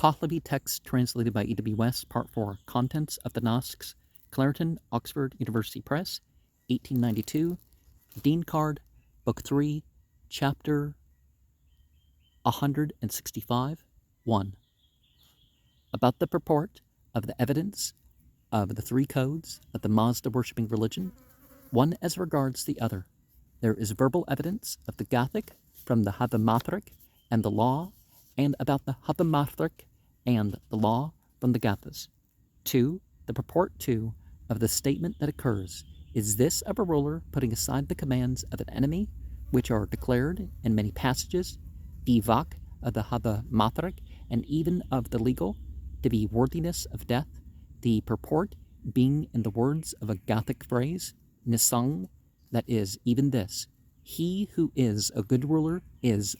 Pahlavi text translated by E.W. West, Part 4, Contents of the Nasks, Clarendon, Oxford University Press, 1892, Dinkard, Book 3, Chapter 165, 1. About the purport of the evidence of the three codes of the Mazda-worshipping religion, one as regards the other. There is verbal evidence of the Gathic from the Havamatrik and the law, and about the Havamatrik and the law from the Gathas. 2. The purport, too, of the statement that occurs is this of a ruler putting aside the commands of an enemy, which are declared in many passages, divak of the Havamatrik, and even of the legal, to be worthiness of death, the purport being in the words of a Gathic phrase, nisang, that is, even this: he who is a good ruler is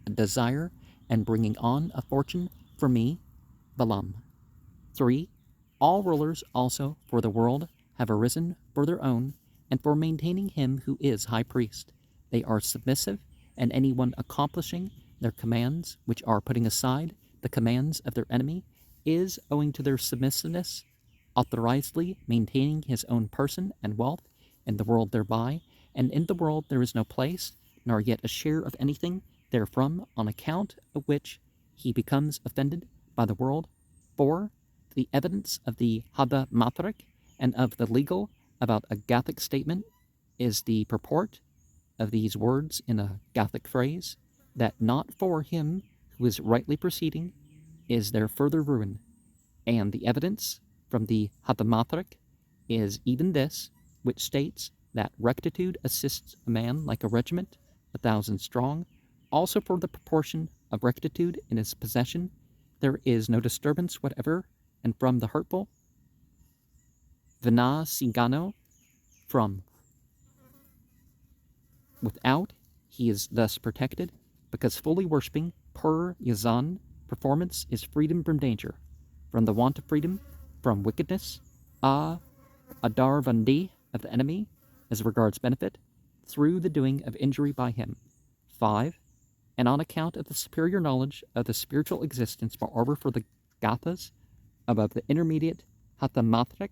a desire and bringing on a fortune for me, Balam. 3. All rulers also for the world have arisen for their own, and for maintaining him who is high priest. They are submissive, and anyone accomplishing their commands, which are putting aside the commands of their enemy, is, owing to their submissiveness, authorizedly maintaining his own person and wealth in the world thereby, and in the world there is no place, nor yet a share of anything therefrom, on account of which he becomes offended by the world. 4. The evidence of the Havamatrik and of the legal about a Gathic statement is the purport of these words in a Gathic phrase, that not for him who is rightly proceeding is there further ruin, and the evidence from the Havamatrik is even this, which states that rectitude assists a man like a regiment, 1,000 strong. Also for the proportion of rectitude in his possession, there is no disturbance whatever, and from the hurtful, vina sigano, from without, he is thus protected, because fully worshipping per yazan, performance is freedom from danger, from the want of freedom, from wickedness, adarvandi of the enemy, as regards benefit, through the doing of injury by him. 5. And on account of the superior knowledge of the spiritual existence, moreover for the Gathas, above the intermediate Havamatrik,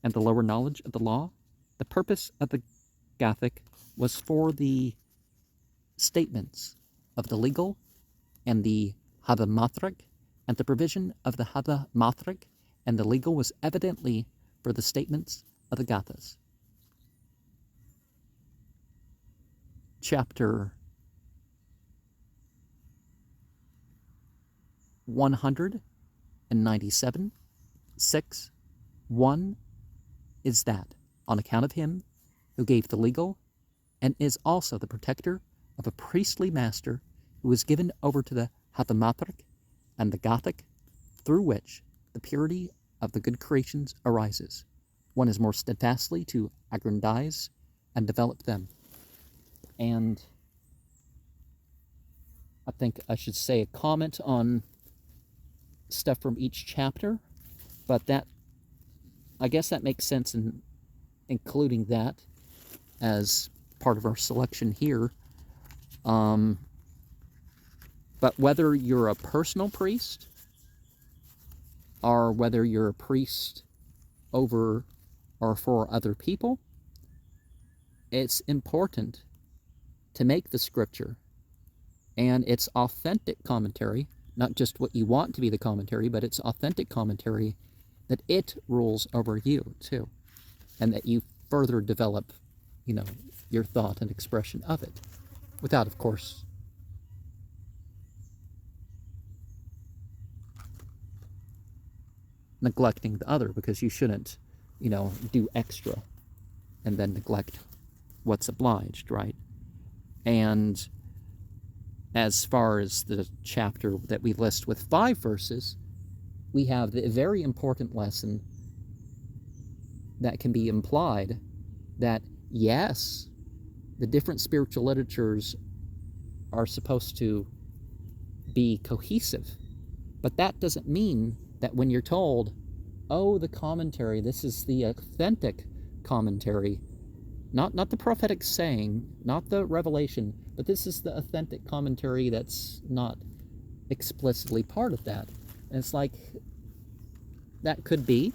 and the lower knowledge of the law, the purpose of the Gathic was for the statements of the legal and the Havamatrik, and the provision of the Havamatrik and the legal was evidently for the statements of the Gathas. Chapter 197, 6, 1 is that, on account of him who gave the legal, and is also the protector of a priestly master who is given over to the Havamatrik and the Gathic, through which the purity of the good creations arises, one is more steadfastly to aggrandize and develop them. And I think I should say a comment on stuff from each chapter, but that, I guess that makes sense in including that as part of our selection here. But whether you're a personal priest or whether you're a priest over or for other people, it's important to make the scripture and its authentic commentary, not just what you want to be the commentary, but its authentic commentary, that it rules over you too, and that you further develop, your thought and expression of it, without, of course, neglecting the other, because you shouldn't, do extra and then neglect what's obliged, right? And as far as the chapter that we list with 5 verses, we have the very important lesson that can be implied that, yes, the different spiritual literatures are supposed to be cohesive, but that doesn't mean that when you're told, oh, the commentary, this is the authentic commentary, not the prophetic saying, not the revelation, but this is the authentic commentary that's not explicitly part of that, And it's like, that could be,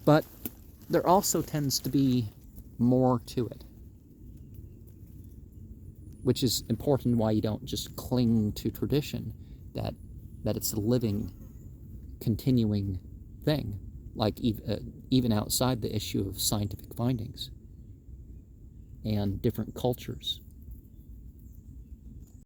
but there also tends to be more to it, which is important why you don't just cling to tradition, that it's a living, continuing thing, like even outside the issue of scientific findings and different cultures.